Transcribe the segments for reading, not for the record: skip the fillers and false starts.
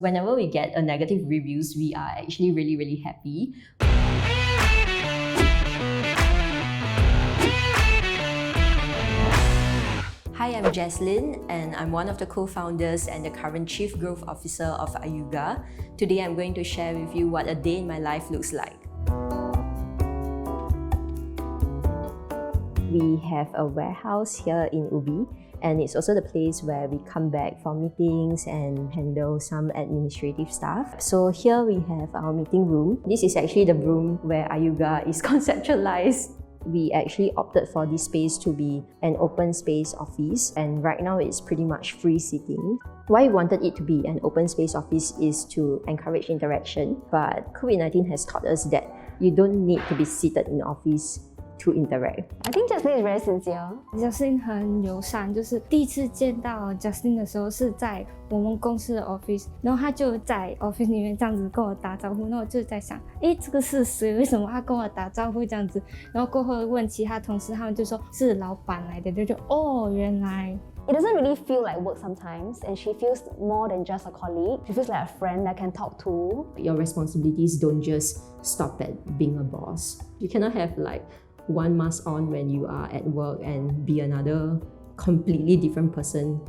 Whenever we get a negative reviews, we are actually really happy. Hi, I'm Jaslyn, and I'm one of the co-founders and the current Chief Growth Officer of Iuiga. Today, I'm going to share with you what a day in my life looks like. We have a warehouse here in Ubi, and it's also the place where we come back for meetings and handle some administrative stuff. So here we have our meeting room. This is actually the room where Iuiga is conceptualized. We actually opted for this space to be an open space office, and right now it's pretty much free seating. Why we wanted it to be an open space office is to encourage interaction, but COVID-19 has taught us that you don't need to be seated in the office to interact. I think Jaslyn is very sincere. Jaslyn 很友善，就是第一次见到 Jaslyn 的时候是在我们公司的 office， 然后他就在 office 里面这样子跟我打招呼，然后我就在想，这个是谁？为什么他跟我打招呼这样子？然后过后问其他同事，他们就说是老板来的，就哦，原来。It doesn't really feel like work sometimes, and she feels more than just a colleague. She feels like a friend that I can talk to. Your responsibilities don't just stop at being a boss. You cannot have like one mask on when you are at work and be another completely different person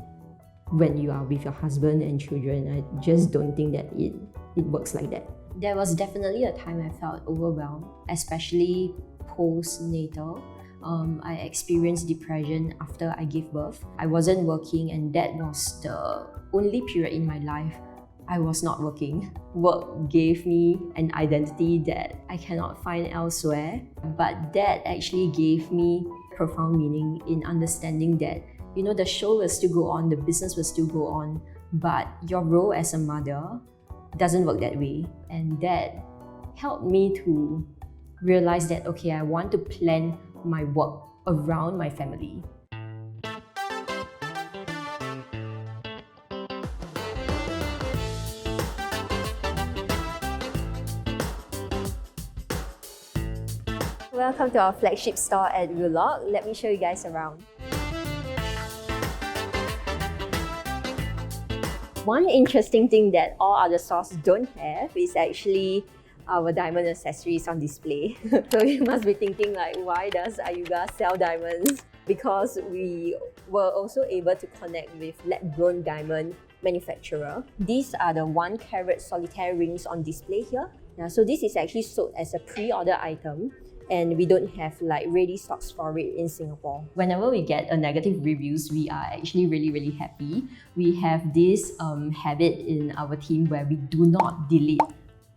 when you are with your husband and children. I just don't think that it works like that. There was definitely a time I felt overwhelmed, especially postnatal. I experienced depression after I gave birth. I wasn't working, and that was the only period in my life I was not working. Work gave me an identity that I cannot find elsewhere, but that actually gave me profound meaning in understanding that, you know, the show will still go on, the business will still go on, but your role as a mother doesn't work that way. And that helped me to realize that, okay, I want to plan my work around my family. Welcome to our flagship store at Iuiga. Let me show you guys around. One interesting thing that all other stores don't have is actually our diamond accessories on display. So you must be thinking like, why does Iuiga sell diamonds? Because we were also able to connect with lab-grown diamond manufacturer. These are the 1 carat solitaire rings on display here. So this is actually sold as a pre-order item, and we don't have like ready stocks for it in Singapore. Whenever we get a negative reviews, we are actually really happy. We have this habit in our team where we do not delete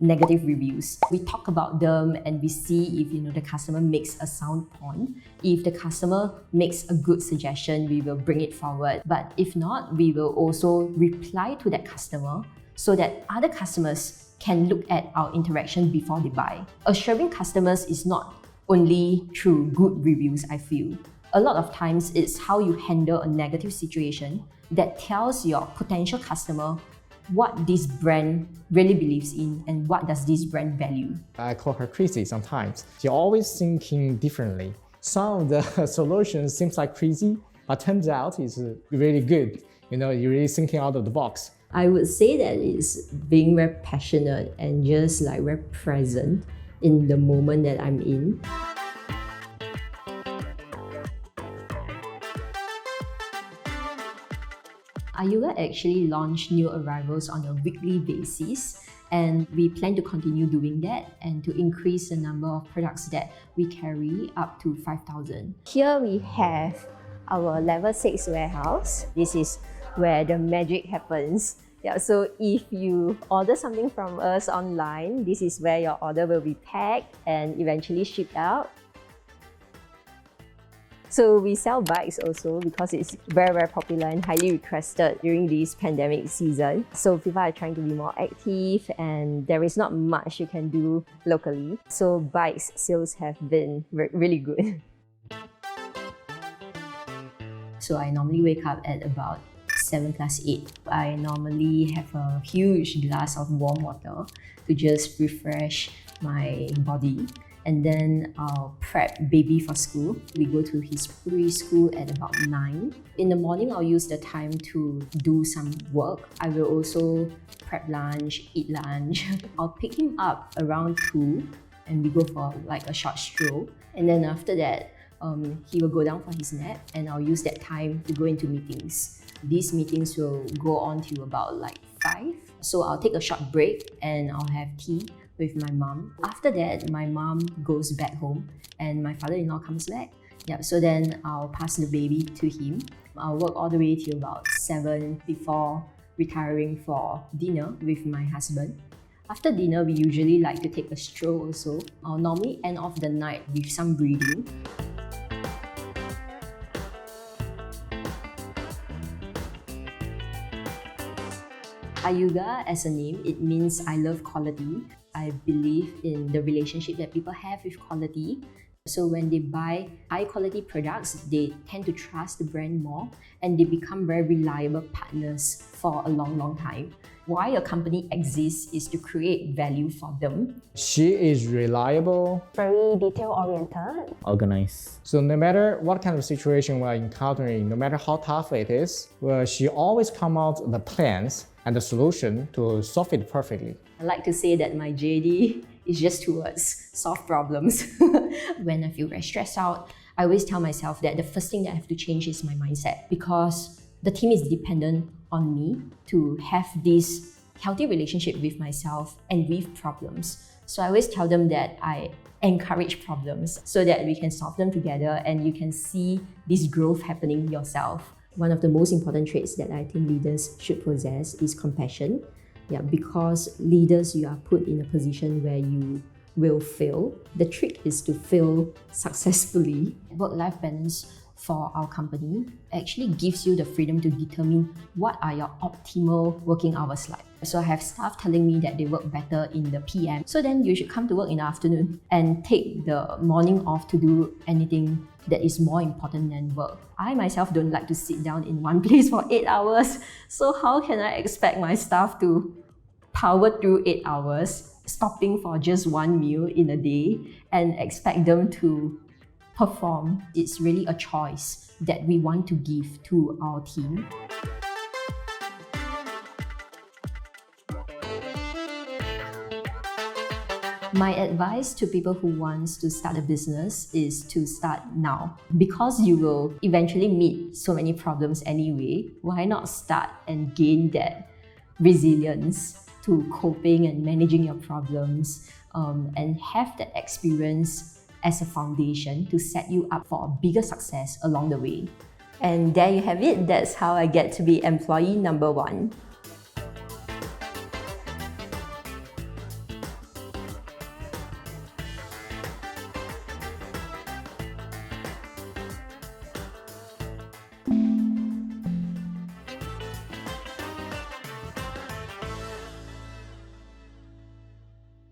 negative reviews. We talk about them and we see if the customer makes a sound point. If the customer makes a good suggestion, we will bring it forward. But if not, we will also reply to that customer so that other customers can look at our interaction before they buy. Assuring customers is not only through good reviews, I feel. A lot of times it's how you handle a negative situation that tells your potential customer what this brand really believes in and what does this brand value. I call her crazy sometimes. She's always thinking differently. Some of the solutions seems like crazy, but turns out it's really good. You're really thinking out of the box. I would say that it's being very passionate and just like very present in the moment that I'm in. Iuiga actually launched new arrivals on a weekly basis, and we plan to continue doing that and to increase the number of products that we carry up to 5,000. Here we have our level 6 warehouse. This is where the magic happens. Yeah, so if you order something from us online, this is where your order will be packed and eventually shipped out. So we sell bikes also because it's very popular and highly requested during this pandemic season. So people are trying to be more active and there is not much you can do locally. So bikes sales have been really good. So I normally wake up at about 7+8. I normally have a huge glass of warm water to just refresh my body. and then I'll prep baby for school. We go to his preschool at about 9. In the morning, I'll use the time to do some work. I will also prep lunch, eat lunch. I'll pick him up around 2 and we go for like a short stroll. And then after that, he will go down for his nap and I'll use that time to go into meetings. These meetings will go on till about like 5. So I'll take a short break and I'll have tea with my mom. After that, my mom goes back home and my father-in-law comes back. Yeah, so then I'll pass the baby to him. I'll work all the way till about 7 before retiring for dinner with my husband. After dinner, we usually like to take a stroll also. I'll normally end off the night with some reading. Iuiga as a name, it means I love quality. I believe in the relationship that people have with quality. So when they buy high quality products, they tend to trust the brand more and they become very reliable partners for a long time. Why a company exists is to create value for them. She is reliable, Very detail-oriented. Organized. so no matter what kind of situation we're encountering, no matter how tough it is, well, she always come out with the plans and the solution to solve it perfectly. I like to say that my JD is just towards solve problems. When I feel very stressed out, I always tell myself that the first thing that I have to change is my mindset, because the team is dependent on me to have this healthy relationship with myself and with problems. So I always tell them that I encourage problems so that we can solve them together and you can see this growth happening yourself. One of the most important traits that I think leaders should possess is compassion. Yeah, because leaders, you are put in a position where you will fail. The trick is to fail successfully. Work-life balance for our company actually gives you the freedom to determine what are your optimal working hours like. So I have staff telling me that they work better in the PM. So then you should come to work in the afternoon and take the morning off to do anything that is more important than work. I myself don't like to sit down in one place for 8 hours. So how can I expect my staff to power through 8 hours, stopping for just one meal in a day, and expect them to perform? It's really a choice that we want to give to our team. My advice to people who want to start a business is to start now. Because you will eventually meet so many problems anyway, why not start and gain that resilience to coping and managing your problems, and have that experience as a foundation to set you up for a bigger success along the way. And there you have it. That's how I get to be employee number 1.